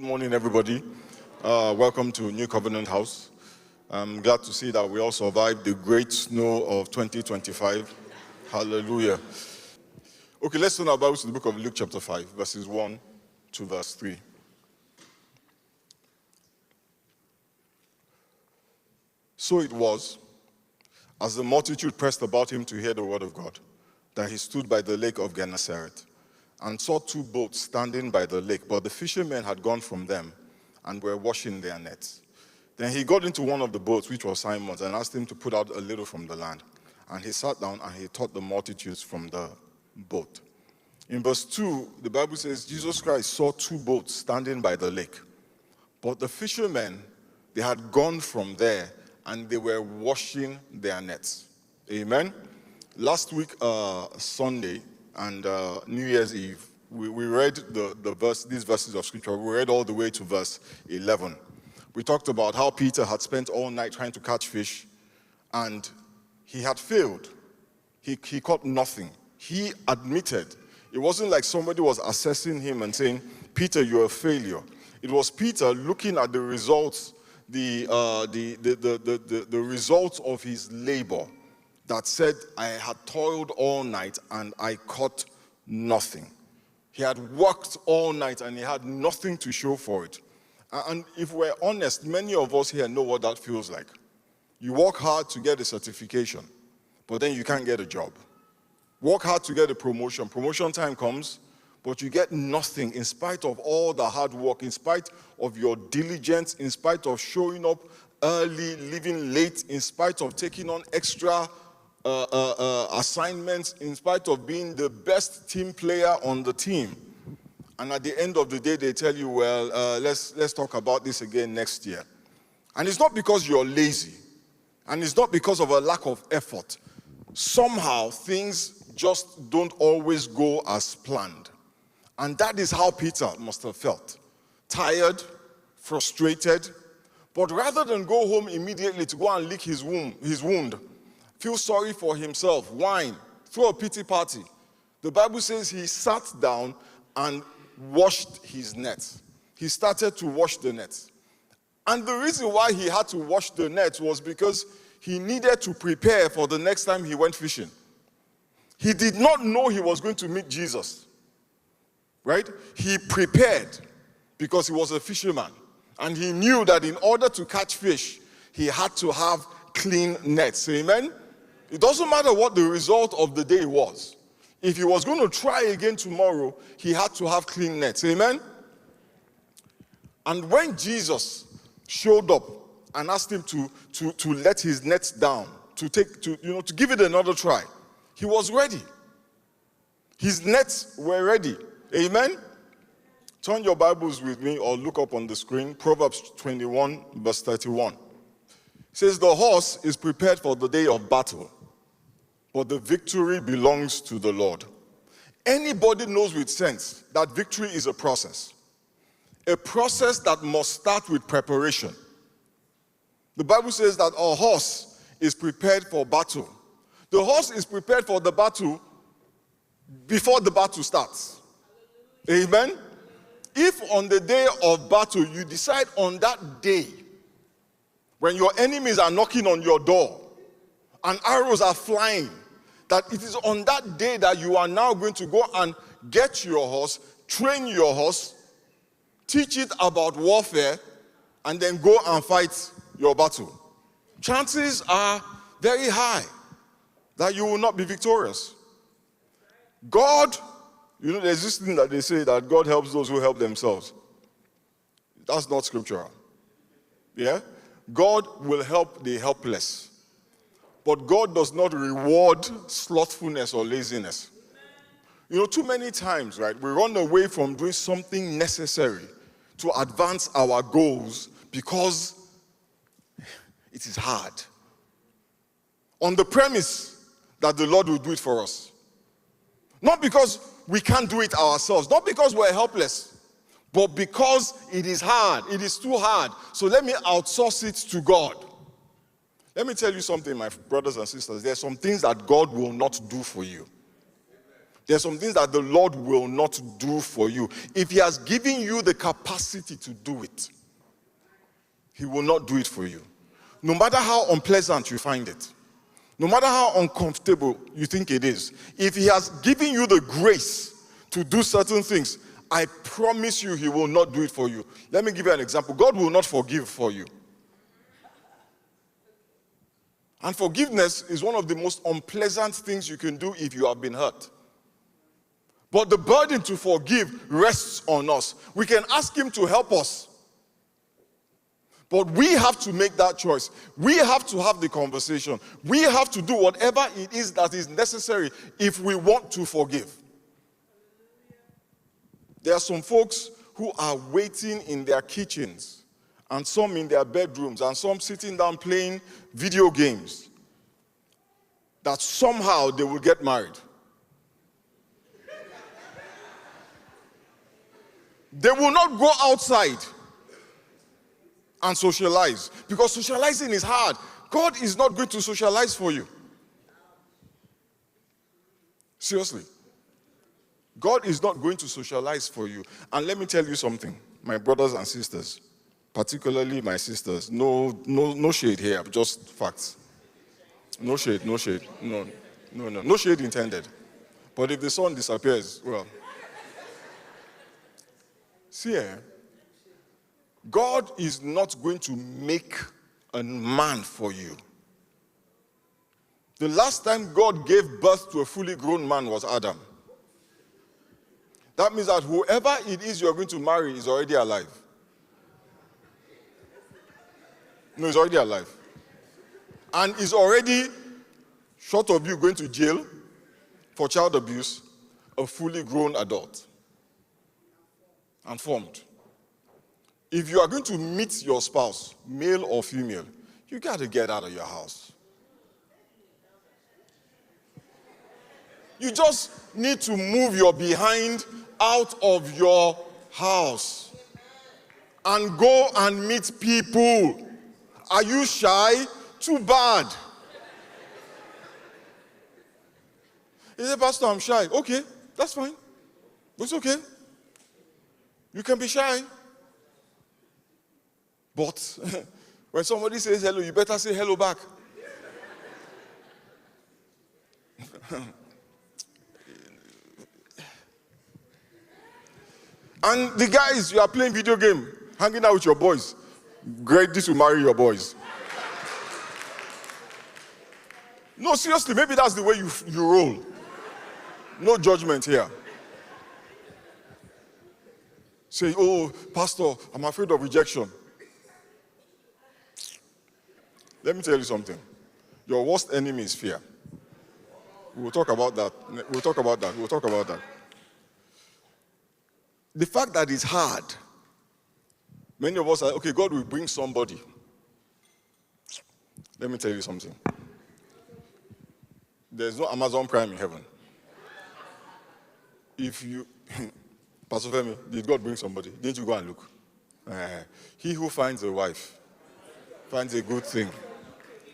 morning, everybody. Welcome to New Covenant House. I'm glad to see that we all survived the great snow of 2025. Hallelujah. Okay, let's turn our Bibles to the book of Luke chapter 5, verses 1 to verse 3. So it was, as the multitude pressed about him to hear the word of God, that he stood by the lake of Gennesaret, and saw two boats standing by the lake, but the fishermen had gone from them and were washing their nets. Then he got into one of the boats, which was Simon's, and asked him to put out a little from the land. And he sat down and he taught the multitudes from the boat. In verse 2, the Bible says, Jesus Christ saw two boats standing by the lake. But the fishermen, they had gone from there and they were washing their nets. Amen? Last week, Sunday, and New Year's Eve, we read these verses of scripture. We read all the way to verse 11. We talked about how Peter had spent all night trying to catch fish, and he had failed. He caught nothing. He admitted. It wasn't like somebody was assessing him and saying, Peter, you're a failure. It was Peter looking at the results, the results of his labor, that said, I had toiled all night and I caught nothing. He had worked all night and he had nothing to show for it. And if we're honest, many of us here know what that feels like. You work hard to get a certification, but then you can't get a job. Work hard to get a promotion. Promotion time comes, but you get nothing in spite of all the hard work, in spite of your diligence, in spite of showing up early, leaving late, in spite of taking on extra assignments, in spite of being the best team player on the team. And at the end of the day, they tell you, well, let's talk about this again next year. And it's not because you're lazy, and it's not because of a lack of effort. Somehow, things just don't always go as planned. And that is how Peter must have felt. Tired, frustrated, but rather than go home immediately to go and lick his wound, feel sorry for himself, whine, throw a pity party, the Bible says he sat down and washed his nets. He started to wash the nets. And the reason why he had to wash the nets was because he needed to prepare for the next time he went fishing. He did not know he was going to meet Jesus, right? He prepared because he was a fisherman. And he knew that in order to catch fish, he had to have clean nets. Amen? It doesn't matter what the result of the day was. If he was going to try again tomorrow, he had to have clean nets. Amen? And when Jesus showed up and asked him to let his nets down, to give it another try, he was ready. His nets were ready. Amen? Turn your Bibles with me or look up on the screen. Proverbs 21, verse 31. It says, the horse is prepared for the day of battle, but the victory belongs to the Lord. Anybody knows with sense that victory is a process that must start with preparation. The Bible says that a horse is prepared for battle. The horse is prepared for the battle before the battle starts. Amen? If on the day of battle you decide on that day, when your enemies are knocking on your door and arrows are flying, that it is on that day that you are now going to go and get your horse, train your horse, teach it about warfare, and then go and fight your battle. Chances are very high that you will not be victorious. God, there's this thing that they say that God helps those who help themselves. That's not scriptural. Yeah? God will help the helpless. But God does not reward slothfulness or laziness. Too many times, right, we run away from doing something necessary to advance our goals because it is hard. On the premise that the Lord will do it for us. Not because we can't do it ourselves, not because we're helpless, but because it is hard. It is too hard. So let me outsource it to God. Let me tell you something, my brothers and sisters. There are some things that God will not do for you. There are some things that the Lord will not do for you. If he has given you the capacity to do it, he will not do it for you. No matter how unpleasant you find it, no matter how uncomfortable you think it is, if he has given you the grace to do certain things, I promise you he will not do it for you. Let me give you an example. God will not forgive for you. And forgiveness is one of the most unpleasant things you can do if you have been hurt. But the burden to forgive rests on us. We can ask him to help us. But we have to make that choice. We have to have the conversation. We have to do whatever it is that is necessary if we want to forgive. There are some folks who are waiting in their kitchens, and some in their bedrooms, and some sitting down playing video games, that somehow they will get married. They will not go outside and socialize, because socializing is hard. God is not going to socialize for you. Seriously. God is not going to socialize for you. And let me tell you something, my brothers and sisters, particularly my sisters, no shade here, just facts. No shade. No shade intended. But if the sun disappears, well. See, God is not going to make a man for you. The last time God gave birth to a fully grown man was Adam. That means that whoever it is you're going to marry is already alive. No, he's already alive. And is already, short of you going to jail for child abuse, a fully grown adult and formed. If you are going to meet your spouse, male or female, you got to get out of your house. You just need to move your behind out of your house and go and meet people. Are you shy? Too bad. He said, Pastor, I'm shy. Okay, that's fine. It's okay. You can be shy. But when somebody says hello, you better say hello back. And the guys, you are playing video game, hanging out with your boys, ready to marry your boys. No, seriously, maybe that's the way you roll. No judgment here. Say, oh, Pastor, I'm afraid of rejection. Let me tell you something. Your worst enemy is fear. We'll talk about that. We'll talk about that. The fact that it's hard, many of us are, okay, God will bring somebody. Let me tell you something. There's no Amazon Prime in heaven. If you, Pastor Femi, did God bring somebody? Didn't you go and look? He who finds a wife finds a good thing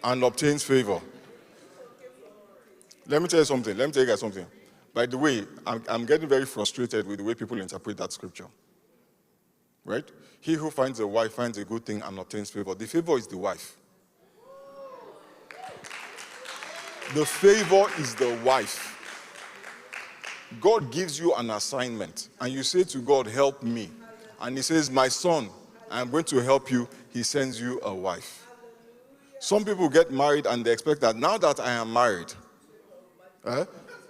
and obtains favor. Let me tell you guys something. By the way, I'm getting very frustrated with the way people interpret that scripture. Right? He who finds a wife finds a good thing and obtains favor. The favor is the wife. The favor is the wife. God gives you an assignment, and you say to God, help me. And he says, my son, I'm going to help you. He sends you a wife. Some people get married and they expect that now that I am married,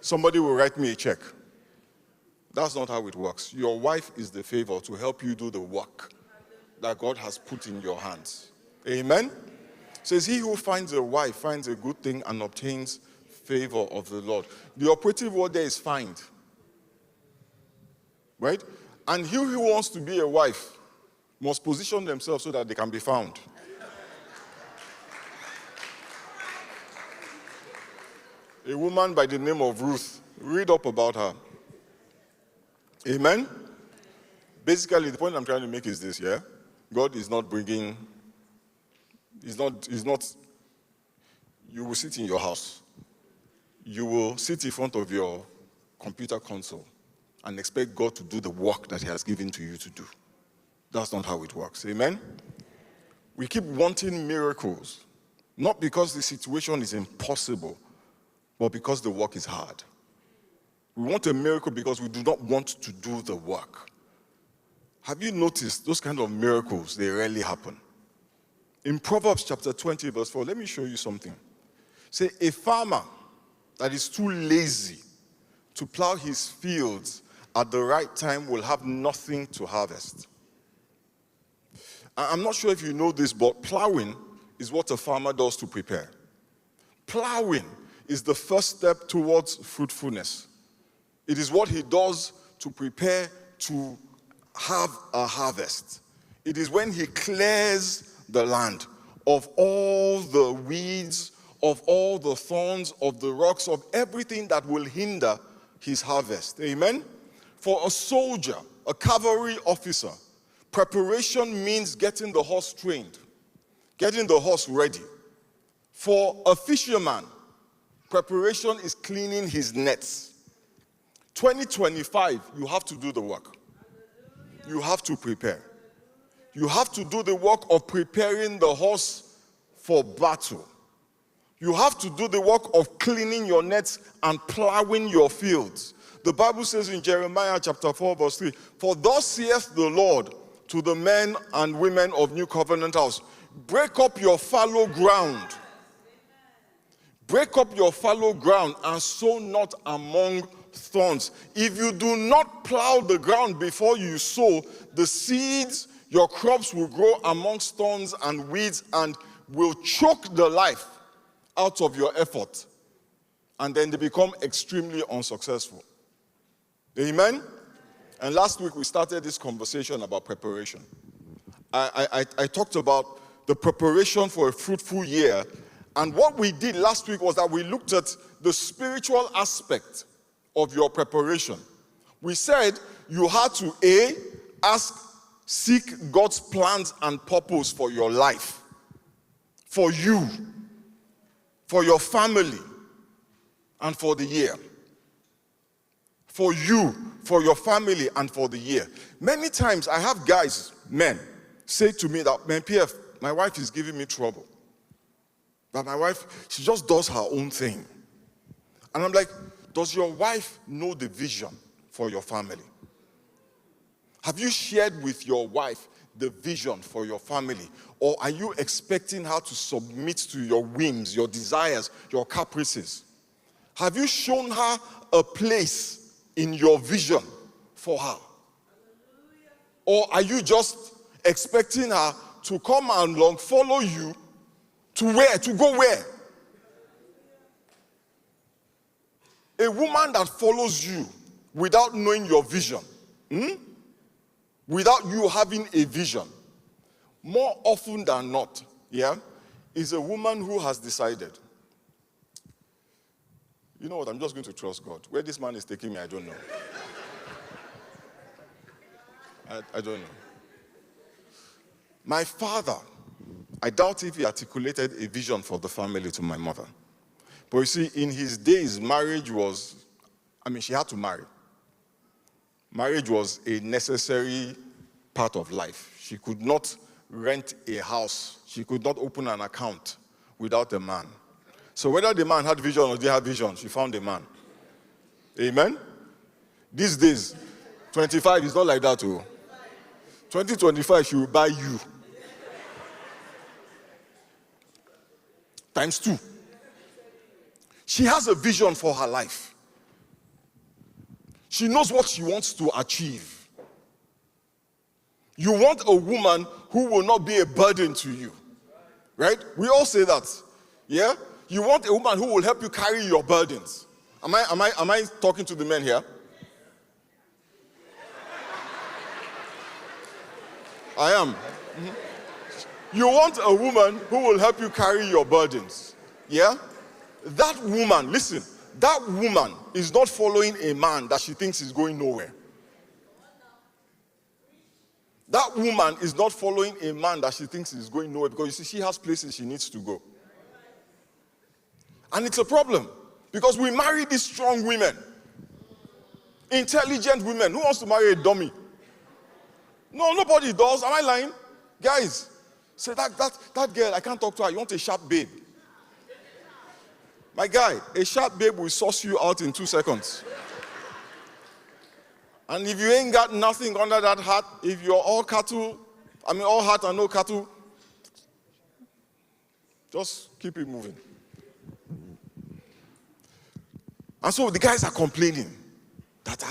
somebody will write me a check. That's not how it works. Your wife is the favor to help you do the work that God has put in your hands. Amen? It says, he who finds a wife finds a good thing and obtains favor of the Lord. The operative word there is find. Right? And he who wants to be a wife must position themselves so that they can be found. A woman by the name of Ruth, read up about her. Amen? Basically, the point I'm trying to make is this, yeah? God is not bringing, he's not, you will sit in your house. You will sit in front of your computer console and expect God to do the work that he has given to you to do. That's not how it works. Amen? We keep wanting miracles, not because the situation is impossible, but because the work is hard. We want a miracle because we do not want to do the work. Have you noticed those kind of miracles, they rarely happen? In Proverbs chapter 20, verse 4, let me show you something. Say, a farmer that is too lazy to plow his fields at the right time will have nothing to harvest. I'm not sure if you know this, but plowing is what a farmer does to prepare. Plowing is the first step towards fruitfulness. It is what he does to prepare to have a harvest. It is when he clears the land of all the weeds, of all the thorns, of the rocks, of everything that will hinder his harvest. Amen? For a soldier, a cavalry officer, preparation means getting the horse trained, getting the horse ready. For a fisherman, preparation is cleaning his nets. 2025, you have to do the work. You have to prepare. You have to do the work of preparing the horse for battle. You have to do the work of cleaning your nets and plowing your fields. The Bible says in Jeremiah chapter 4, verse 3, "For thus saith the Lord to the men and women of New Covenant House, break up your fallow ground. Break up your fallow ground and sow not among thorns. If you do not plow the ground before you sow, the seeds, your crops will grow amongst thorns and weeds and will choke the life out of your effort. And then they become extremely unsuccessful." Amen? And last week we started this conversation about preparation. I talked about the preparation for a fruitful year. And what we did last week was that we looked at the spiritual aspect of your preparation. We said you had to seek God's plans and purpose for your life, for you, for your family, and for the year. For you, for your family, and for the year. Many times I have guys, men, say to me that, "Man, PF, my wife is giving me trouble. But my wife, she just does her own thing." And I'm like, does your wife know the vision for your family? Have you shared with your wife the vision for your family? Or are you expecting her to submit to your whims, your desires, your caprices? Have you shown her a place in your vision for her? Or are you just expecting her to come along, follow you, to where? To go where? A woman that follows you without knowing your vision, without you having a vision, more often than not, is a woman who has decided, you know what, I'm just going to trust God. Where this man is taking me, I don't know. I don't know. My father, I doubt if he articulated a vision for the family to my mother. But you see, in his days, marriage was, she had to marry. Marriage was a necessary part of life. She could not rent a house. She could not open an account without a man. So whether the man had vision or didn't have vision, she found a man. Amen? These days, 25 is not like that, too. 2025, she will buy you. Times 2. She has a vision for her life. She knows what she wants to achieve. You want a woman who will not be a burden to you. Right? We all say that. Yeah? You want a woman who will help you carry your burdens. Am I talking to the men here? I am. You want a woman who will help you carry your burdens. Yeah? That woman, listen, that woman is not following a man that she thinks is going nowhere. That woman is not following a man that she thinks is going nowhere because, you see, she has places she needs to go. And it's a problem because we marry these strong women. Intelligent women. Who wants to marry a dummy? No, nobody does. Am I lying? Guys, say that girl, I can't talk to her. You want a sharp babe. My guy, a sharp babe will suss you out in 2 seconds. And if you ain't got nothing under that hat, if you're all heart and no cattle, just keep it moving. And so the guys are complaining that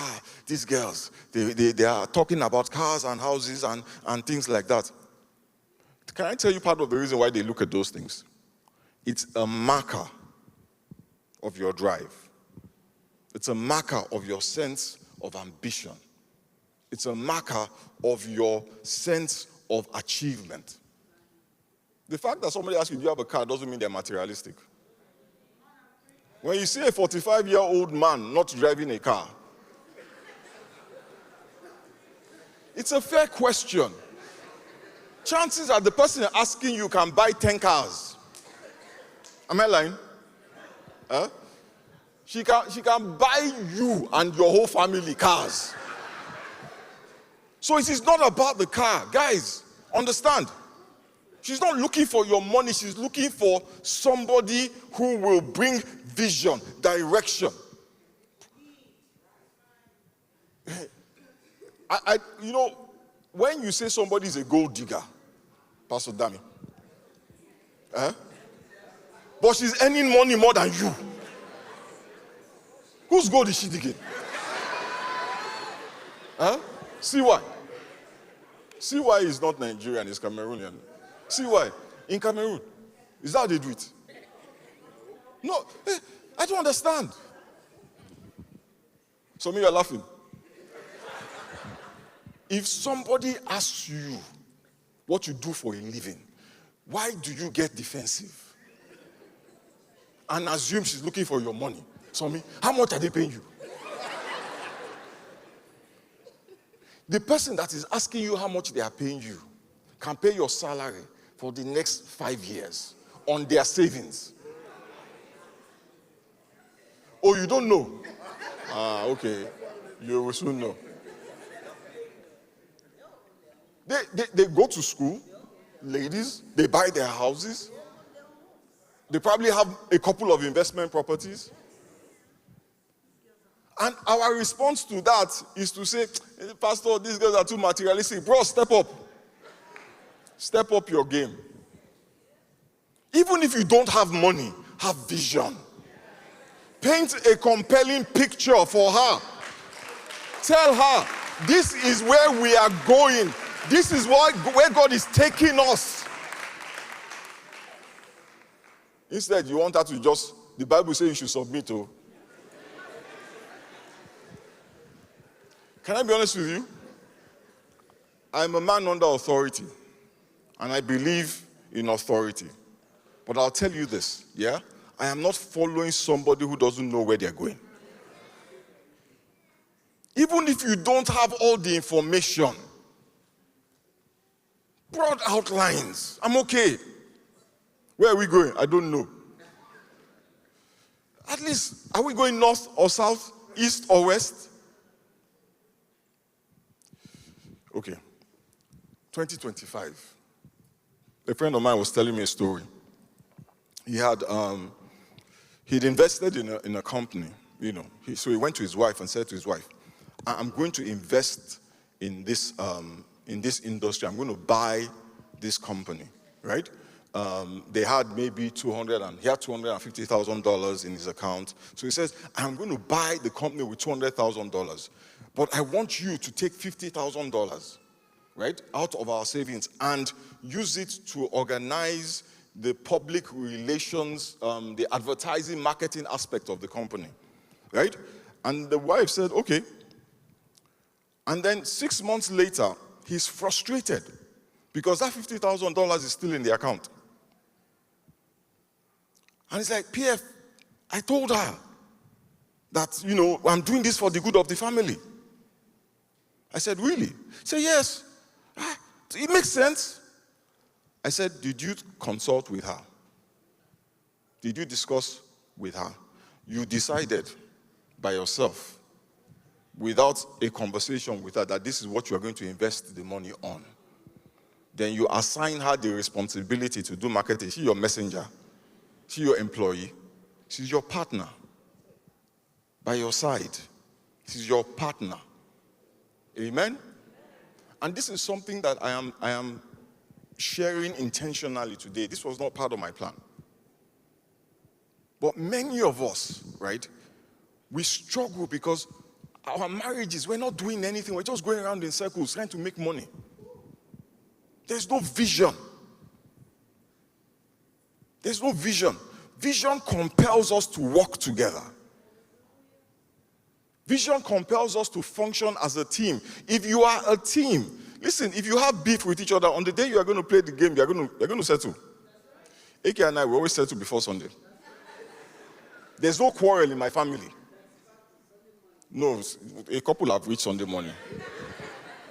these girls, they are talking about cars and houses and things like that. Can I tell you part of the reason why they look at those things? It's a marker of your drive. It's a marker of your sense of ambition. It's a marker of your sense of achievement. The fact that somebody asks you, do you have a car, doesn't mean they're materialistic. When you see a 45-year-old man not driving a car, it's a fair question. Chances are the person asking you can buy 10 cars. Am I lying? Huh? She can buy you and your whole family cars. So it is not about the car. Guys, understand. She's not looking for your money. She's looking for somebody who will bring vision, direction. When you say somebody is a gold digger, Pastor Dami, but she's earning money more than you. Whose gold is she digging? See why? See why he's not Nigerian, he's Cameroonian. See why? In Cameroon, is that how they do it? No, I don't understand. Some of you are laughing. If somebody asks you what you do for a living, why do you get defensive? And assume she's looking for your money. Somi, how much are they paying you? The person that is asking you how much they are paying you can pay your salary for the next 5 years on their savings. Oh, you don't know? Okay. You will soon know. They go to school, ladies, they buy their houses. They probably have a couple of investment properties. And our response to that is to say, Pastor, these girls are too materialistic. Bro, step up. Step up your game. Even if you don't have money, have vision. Paint a compelling picture for her. Tell her, this is where we are going. This is where God is taking us. Instead, you want her to just, the Bible says you should submit to. Can I be honest with you? I'm a man under authority, and I believe in authority. But I'll tell you this, yeah? I am not following somebody who doesn't know where they're going. Even if you don't have all the information, broad outlines, I'm okay. Where are we going? I don't know. At least, are we going north or south, east or west? Okay. 2025. A friend of mine was telling me a story. He'd invested in a company, you know. So he went to his wife and said to his wife, I'm going to invest in this industry. I'm going to buy this company, right? They had maybe $250,000 in his account. So he says, I'm going to buy the company with $200,000. But I want you to take $50,000, right, out of our savings and use it to organize the public relations, the advertising, marketing aspect of the company, right? And the wife said, okay. And then 6 months later, he's frustrated because that $50,000 is still in the account. And he's like, PF, I told her that, I'm doing this for the good of the family. I said, really? He said, yes. It makes sense. I said, did you consult with her? Did you discuss with her? You decided by yourself without a conversation with her that this is what you are going to invest the money on, then you assign her the responsibility to do marketing. She's your messenger. She's your employee. She's your partner. By your side. She's your partner. Amen? And this is something that I am sharing intentionally today. This was not part of my plan. But many of us, right, we struggle because our marriages, we're not doing anything. We're just going around in circles trying to make money. There's no vision. There's no vision. Vision compels us to work together. Vision compels us to function as a team. If you are a team, listen, if you have beef with each other, on the day you are going to play the game, you're going to settle. AK and I, we always settle before Sunday. There's no quarrel in my family. No, a couple have reached Sunday morning.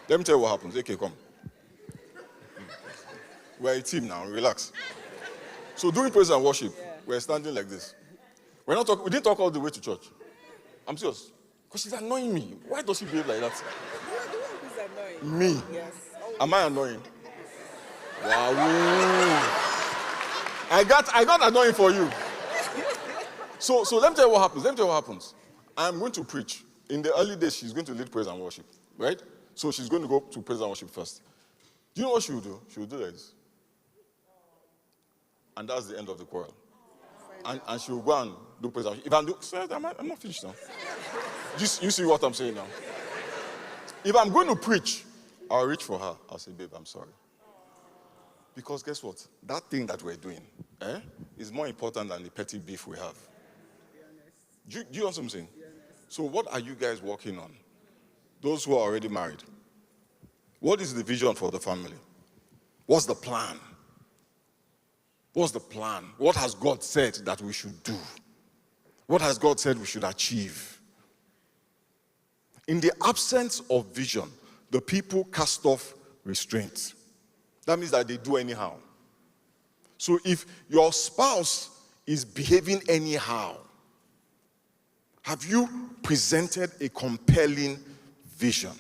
Let me tell you what happens. AK, come. We're a team now, relax. So during praise and worship, we're standing like this. We didn't talk all the way to church. I'm serious. Because she's annoying me. Why does she behave like that? You are the one who's annoying. Me? Yes. Am I annoying? Wow. I got annoying for you. So let me tell you what happens. I'm going to preach. In the early days, she's going to lead praise and worship. Right? So she's going to go to praise and worship first. Do you know what she will do? She will do like this. And that's the end of the quarrel. And she will go and do praise and worship. If I'm doing, sir, I'm not finished now. You see what I'm saying now? If I'm going to preach, I'll reach for her. I'll say, babe, I'm sorry. Because guess what? That thing that we're doing is more important than the petty beef we have. Do you know what I'm saying? So what are you guys working on? Those who are already married. What is the vision for the family? What's the plan? What's the plan? What has God said that we should do? What has God said we should achieve? In the absence of vision, the people cast off restraint. That means that they do anyhow. So if your spouse is behaving anyhow, have you presented a compelling vision?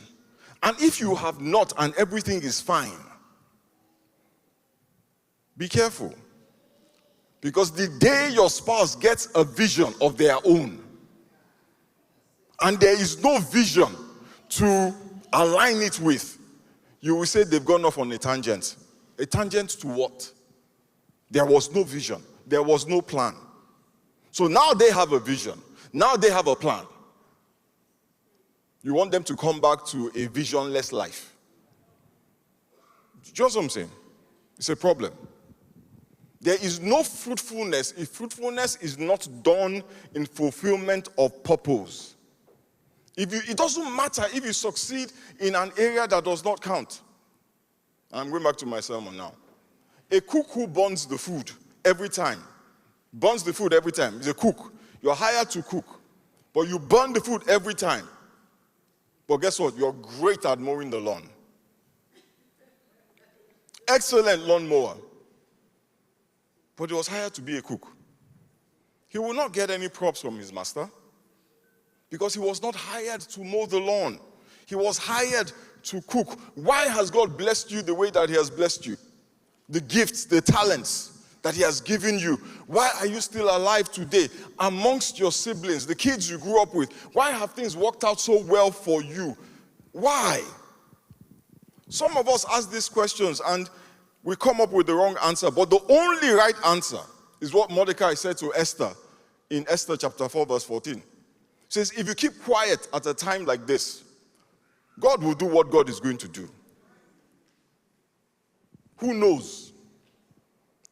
And if you have not and everything is fine, be careful. Because the day your spouse gets a vision of their own, and there is no vision to align it with, you will say they've gone off on a tangent. A tangent to what? There was no vision. There was no plan. So now they have a vision. Now they have a plan. You want them to come back to a visionless life. Do you know what I'm saying? It's a problem. There is no fruitfulness if fruitfulness is not done in fulfillment of purpose. It doesn't matter if you succeed in an area that does not count. I'm going back to my sermon now. A cook who burns the food every time, is a cook. You're hired to cook, but you burn the food every time. But guess what? You're great at mowing the lawn. Excellent lawnmower. But he was hired to be a cook. He will not get any props from his master because he was not hired to mow the lawn. He was hired to cook. Why has God blessed you the way that he has blessed you? The gifts, the talents that he has given you. Why are you still alive today amongst your siblings, the kids you grew up with? Why have things worked out so well for you? Why? Some of us ask these questions and we come up with the wrong answer, but the only right answer is what Mordecai said to Esther in Esther chapter 4 verse 14. It says, if you keep quiet at a time like this, God will do what God is going to do. Who knows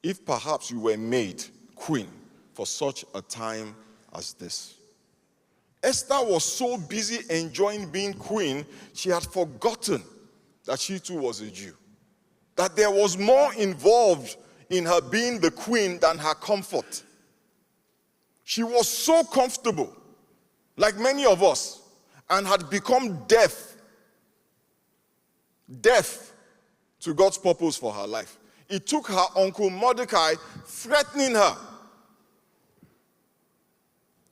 if perhaps you were made queen for such a time as this. Esther was so busy enjoying being queen, she had forgotten that she too was a Jew. That there was more involved in her being the queen than her comfort. She was so comfortable, like many of us, and had become deaf to God's purpose for her life. It took her uncle Mordecai threatening her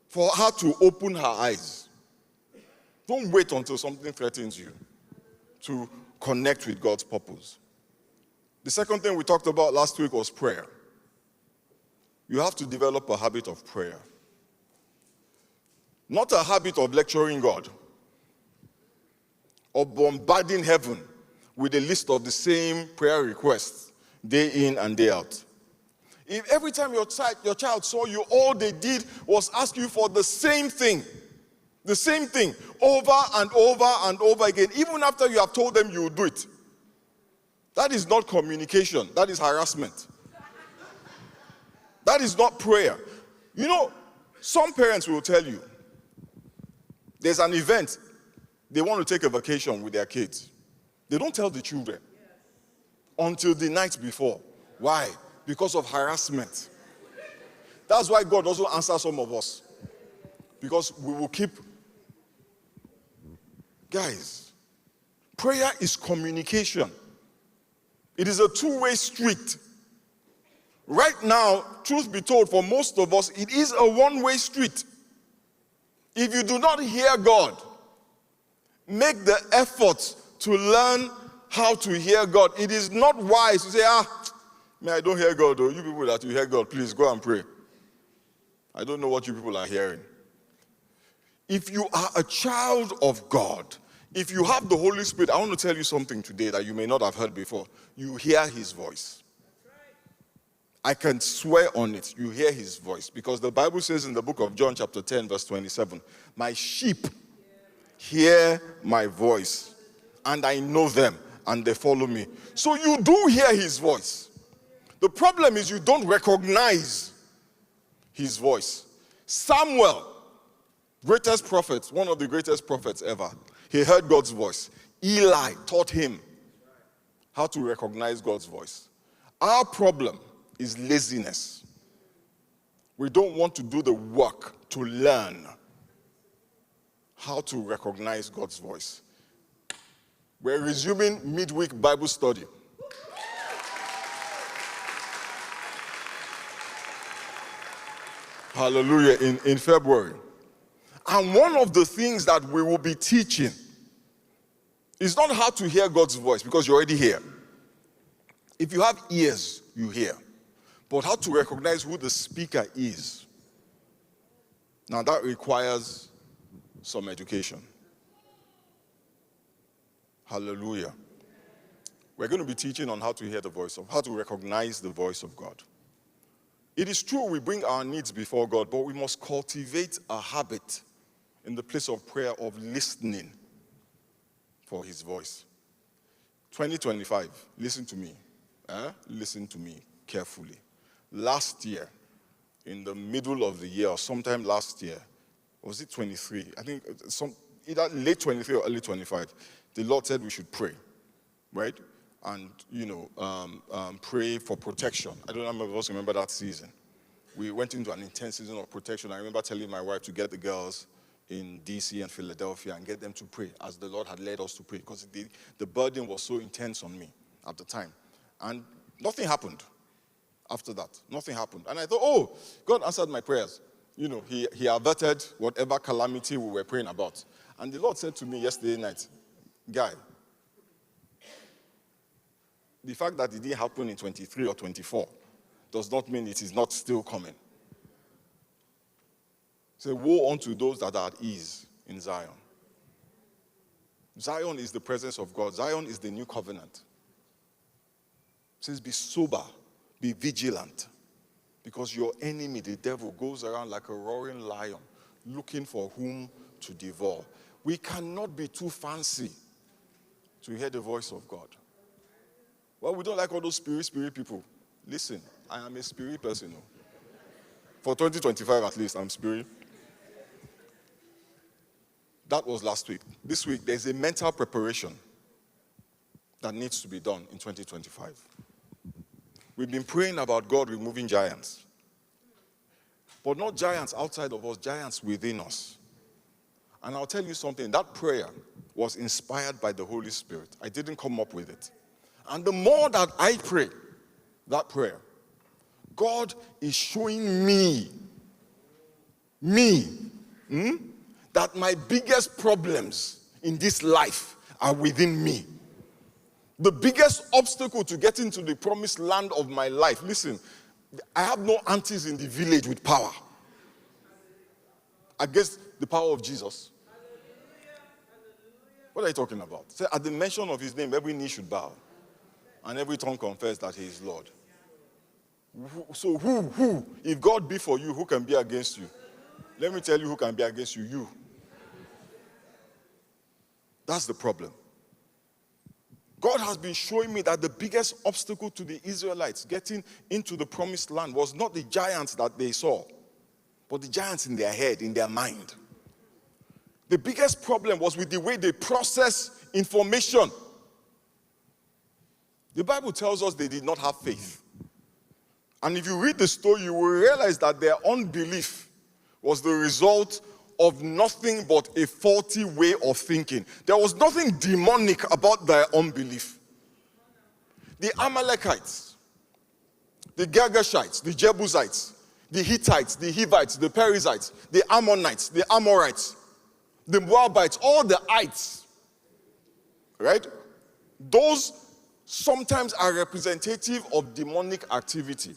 for her to open her eyes. Don't wait until something threatens you to connect with God's purpose. The second thing we talked about last week was prayer. You have to develop a habit of prayer. Not a habit of lecturing God or bombarding heaven with a list of the same prayer requests day in and day out. If every time your child saw you, all they did was ask you for the same thing, over and over and over again, even after you have told them you will do it, that is not communication, that is harassment. That is not prayer. You know, some parents will tell you, there's an event, they want to take a vacation with their kids. They don't tell the children until the night before. Why? Because of harassment. That's why God also answers some of us. Because we will keep. Guys, prayer is communication. It is a two-way street. Right now, truth be told, for most of us, it is a one-way street. If you do not hear God, make the effort to learn how to hear God. It is not wise to say, I don't hear God, though. You people that you hear God, please go and pray. I don't know what you people are hearing. If you are a child of God, if you have the Holy Spirit, I want to tell you something today that you may not have heard before. You hear his voice. I can swear on it. You hear his voice. Because the Bible says in the book of John chapter 10 verse 27, my sheep hear my voice, and I know them, and they follow me. So you do hear his voice. The problem is you don't recognize his voice. Samuel, greatest prophet, one of the greatest prophets ever, he heard God's voice. Eli taught him how to recognize God's voice. Our problem is laziness. We don't want to do the work to learn how to recognize God's voice. We're resuming midweek Bible study. Hallelujah, in February. And one of the things that we will be teaching is not how to hear God's voice, because you already hear. If you have ears, you hear. But how to recognize who the speaker is. Now that requires some education. Hallelujah. We're going to be teaching on how to hear the voice of, how to recognize the voice of God. It is true we bring our needs before God, but we must cultivate a habit in the place of prayer of listening for his voice. 2025, listen to me. Listen to me carefully. Last year, in the middle of the year, or sometime last year, was it 23? I think either late 23 or early 25, the Lord said we should pray, right? And, pray for protection. I don't know if any of us remember that season. We went into an intense season of protection. I remember telling my wife to get the girls in D.C. and Philadelphia and get them to pray as the Lord had led us to pray, because the burden was so intense on me at the time. And nothing happened after that. Nothing happened. And I thought, God answered my prayers. He averted whatever calamity we were praying about. And the Lord said to me yesterday night, Guy, the fact that it didn't happen in 23 or 24 does not mean it is not still coming. Say, woe unto those that are at ease in Zion. Zion is the presence of God. Zion is the new covenant. It says, be sober, be vigilant, because your enemy, the devil, goes around like a roaring lion, looking for whom to devour. We cannot be too fancy to hear the voice of God. Well, we don't like all those spirit people. Listen, I am a spirit person. For 2025 at least, I'm spirit. That was last week. This week, there's a mental preparation that needs to be done in 2025. We've been praying about God removing giants. But not giants outside of us, giants within us. And I'll tell you something, that prayer was inspired by the Holy Spirit. I didn't come up with it. And the more that I pray that prayer, God is showing me that my biggest problems in this life are within me. The biggest obstacle to getting to the promised land of my life, listen, I have no aunties in the village with power against the power of Jesus. What are you talking about? Say, at the mention of his name, every knee should bow and every tongue confess that he is Lord. So who, if God be for you, who can be against you? Let me tell you who can be against you. You. That's the problem. God has been showing me that the biggest obstacle to the Israelites getting into the promised land was not the giants that they saw, but the giants in their head, in their mind. The biggest problem was with the way they process information. The Bible tells us they did not have faith. And if you read the story, you will realize that their unbelief was the result of nothing but a faulty way of thinking. There was nothing demonic about their unbelief. The Amalekites, the Girgashites, the Jebusites, the Hittites, the Hivites, the Perizzites, the Ammonites, the Amorites, the Moabites, all the ites, right? Those sometimes are representative of demonic activity.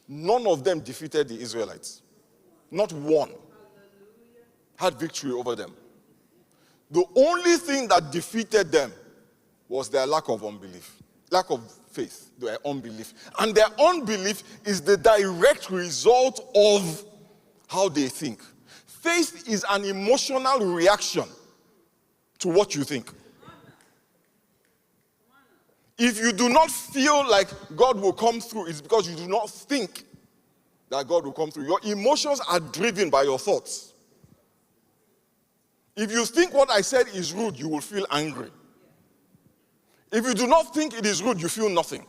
None of them defeated the Israelites. Not one had victory over them. The only thing that defeated them was their lack of unbelief, lack of faith, their unbelief. And their unbelief is the direct result of how they think. Faith is an emotional reaction to what you think. If you do not feel like God will come through, it's because you do not think that God will come through. Your emotions are driven by your thoughts. If you think what I said is rude, you will feel angry. If you do not think it is rude, you feel nothing.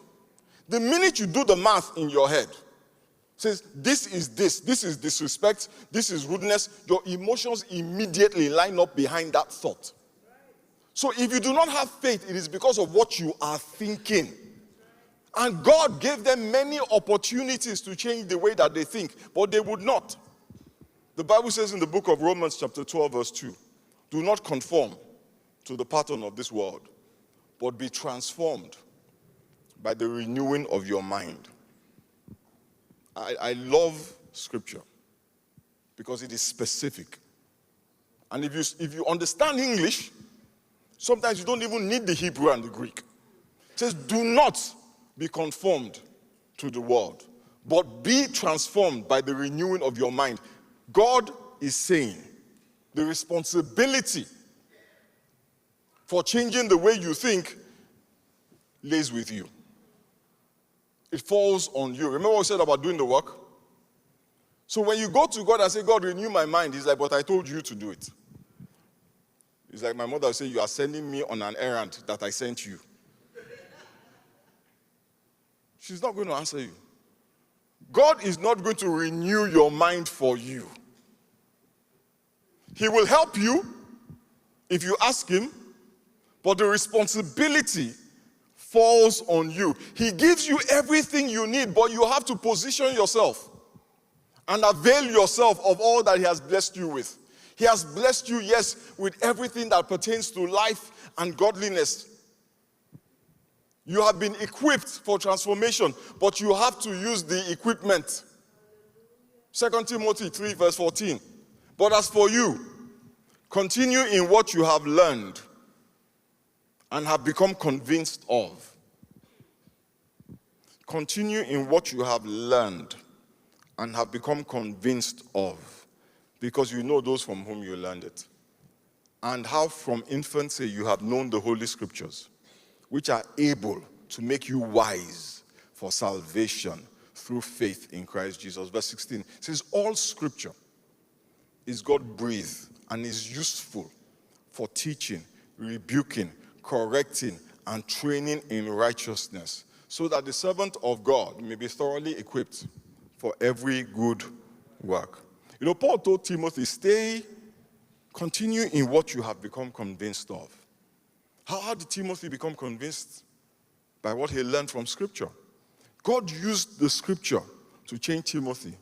The minute you do the math in your head, says this is disrespect, this is rudeness, your emotions immediately line up behind that thought. So if you do not have faith, it is because of what you are thinking. And God gave them many opportunities to change the way that they think, but they would not. The Bible says in the book of Romans chapter 12 verse 2, do not conform to the pattern of this world, but be transformed by the renewing of your mind. I love scripture because it is specific. And if you understand English, sometimes you don't even need the Hebrew and the Greek. It says, do not be conformed to the world, but be transformed by the renewing of your mind. God is saying the responsibility for changing the way you think lays with you. It falls on you. Remember what we said about doing the work? So when you go to God and say, God, renew my mind, he's like, but I told you to do it. It's like my mother would say, you are sending me on an errand that I sent you. She's not going to answer you. God is not going to renew your mind for you. He will help you if you ask him, but the responsibility falls on you. He gives you everything you need, but you have to position yourself and avail yourself of all that he has blessed you with. He has blessed you, yes, with everything that pertains to life and godliness. You have been equipped for transformation, but you have to use the equipment. 2 Timothy 3 verse 14. But as for you, continue in what you have learned and have become convinced of. Continue in what you have learned and have become convinced of, because you know those from whom you learned it. And how from infancy you have known the Holy Scriptures, which are able to make you wise for salvation through faith in Christ Jesus. Verse 16 says, all Scripture is God-breathed and is useful for teaching, rebuking, correcting, and training in righteousness, so that the servant of God may be thoroughly equipped for every good work. You know, Paul told Timothy, continue in what you have become convinced of. How did Timothy become convinced? By what he learned from Scripture. God used the Scripture to change Timothy.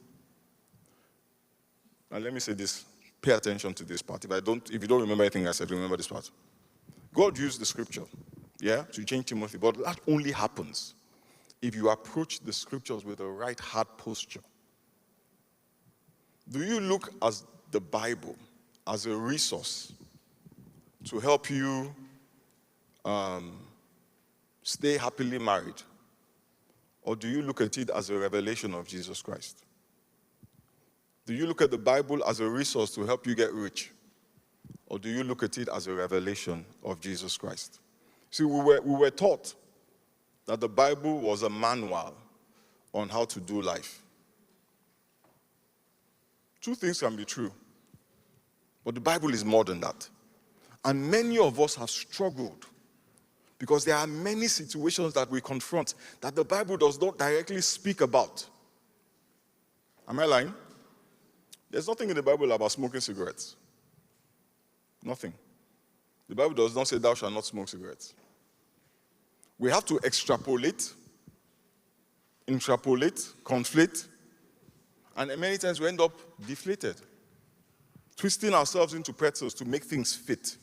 Now let me say this Pay attention to this part. If you don't remember anything I said, remember this part. God used the scripture, to change Timothy, but that only happens if you approach the scriptures with the right heart posture. Do you look at the Bible as a resource to help you stay happily married? Or do you look at it as a revelation of Jesus Christ? Do you look at the Bible as a resource to help you get rich? Or do you look at it as a revelation of Jesus Christ? See, we were taught that the Bible was a manual on how to do life. Two things can be true, but the Bible is more than that. And many of us have struggled because there are many situations that we confront that the Bible does not directly speak about. Am I lying? There's nothing in the Bible about smoking cigarettes. Nothing. The Bible does not say thou shalt not smoke cigarettes. We have to extrapolate, interpolate, conflate, and many times we end up deflated, twisting ourselves into pretzels to make things fit.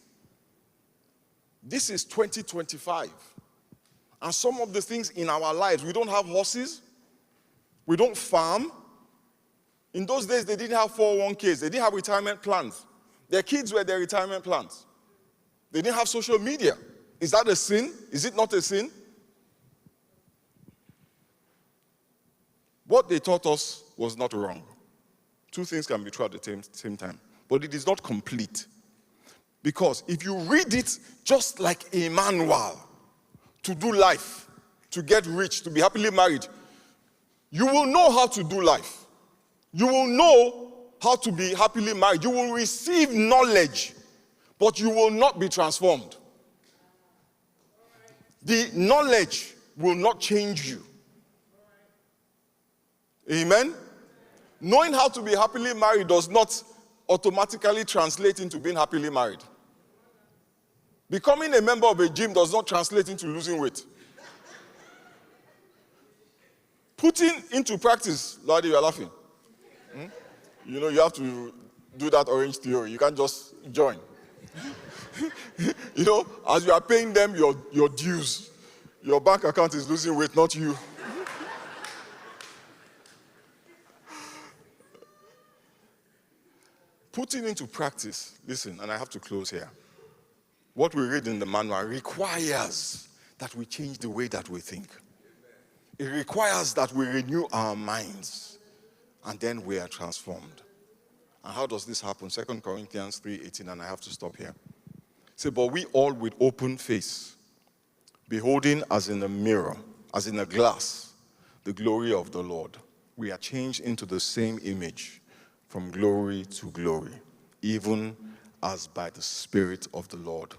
This is 2025, and some of the things in our lives, we don't have horses, we don't farm. In those days, they didn't have 401ks, they didn't have retirement plans. Their kids were their retirement plans. They didn't have social media. Is that a sin? Is it not a sin? What they taught us was not wrong. Two things can be true at the same time. But it is not complete. Because if you read it just like a manual to do life, to get rich, to be happily married, you will know how to do life. You will know how to be happily married. You will receive knowledge, but you will not be transformed. The knowledge will not change you. Amen? Knowing how to be happily married does not automatically translate into being happily married. Becoming a member of a gym does not translate into losing weight. Putting into practice, Ladi, you're laughing. You know, you have to do that orange theory. You can't just join. You know, as you are paying them your dues, your bank account is losing weight, not you. Putting into practice, listen, and I have to close here. What we read in the manual requires that we change the way that we think. It requires that we renew our minds, and then we are transformed. And how does this happen? 2 Corinthians 3:18, and I have to stop here. Say, but we all with open face, beholding as in a mirror, as in a glass, the glory of the Lord, we are changed into the same image, from glory to glory, even as by the Spirit of the Lord.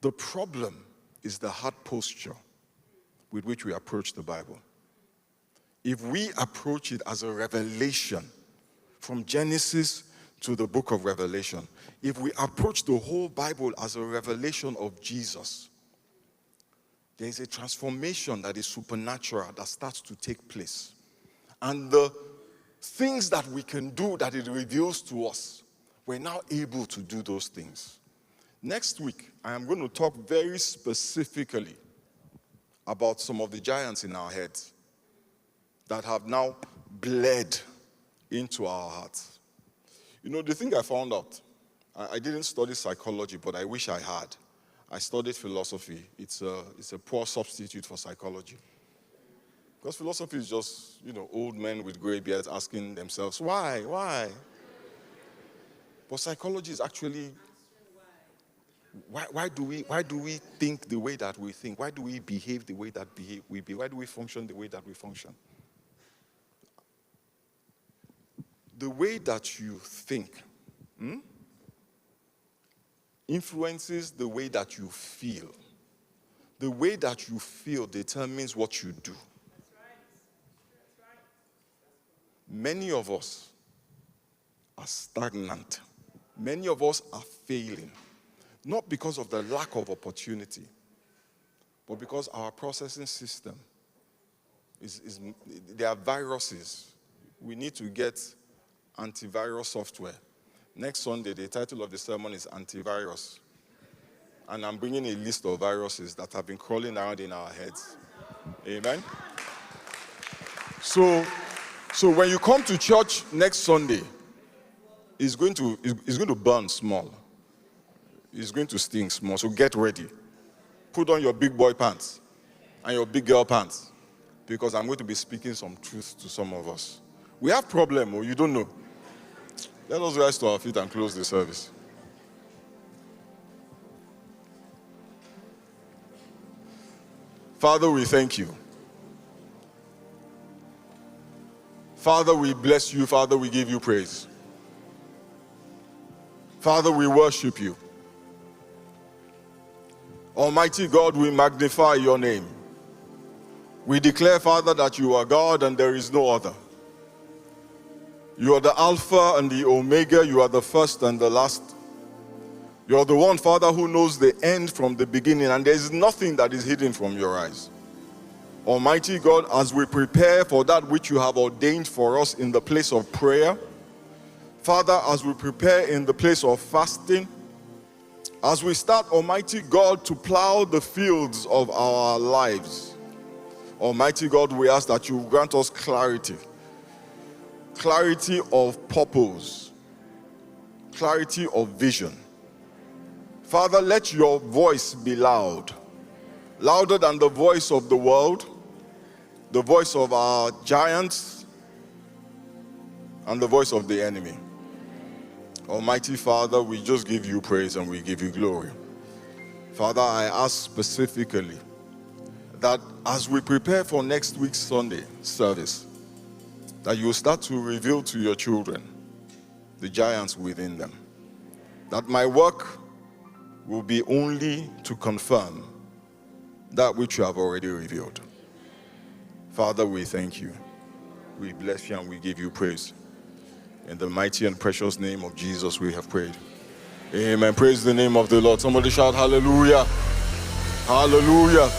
The problem is the heart posture with which we approach the Bible. If we approach it as a revelation, from Genesis to the book of Revelation, if we approach the whole Bible as a revelation of Jesus, there is a transformation that is supernatural that starts to take place. And the things that we can do that it reveals to us, we're now able to do those things. Next week, I am going to talk very specifically about some of the giants in our heads that have now bled into our hearts. You know, the thing I found out, I didn't study psychology, but I wish I had. I studied philosophy. It's a poor substitute for psychology. Because philosophy is just, old men with gray beards asking themselves, why? But psychology is actually, why do we think the way that we think? Why do we behave the way that we behave? Why do we function the way that we function? The way that you think influences the way that you feel. The way that you feel determines what you do. Many of us are stagnant. Many of us are failing. Not because of the lack of opportunity, but because our processing system there are viruses. We need to get antivirus software. Next Sunday, the title of the sermon is Antivirus. And I'm bringing a list of viruses that have been crawling around in our heads. Amen? So when you come to church next Sunday, it's going to burn small. It's going to sting small. So get ready. Put on your big boy pants and your big girl pants, because I'm going to be speaking some truth to some of us. We have problem, or you don't know. Let us rise to our feet and close the service. Father, we thank you. Father, we bless you. Father, we give you praise. Father, we worship you. Almighty God, we magnify your name. We declare, Father, that you are God and there is no other. You are the Alpha and the Omega. You are the first and the last. You are the one, Father, who knows the end from the beginning, and there is nothing that is hidden from your eyes. Almighty God, as we prepare for that which you have ordained for us in the place of prayer, Father, as we prepare in the place of fasting, as we start, Almighty God, to plow the fields of our lives, Almighty God, we ask that you grant us clarity of purpose, clarity of vision. Father, let your voice be loud, louder than the voice of the world, the voice of our giants, and the voice of the enemy. Almighty Father, we just give you praise and we give you glory. Father, I ask specifically that as we prepare for next week's Sunday service, that you start to reveal to your children the giants within them. That my work will be only to confirm that which you have already revealed. Father, we thank you. We bless you and we give you praise. In the mighty and precious name of Jesus, we have prayed. Amen. Praise the name of the Lord. Somebody shout hallelujah. Hallelujah.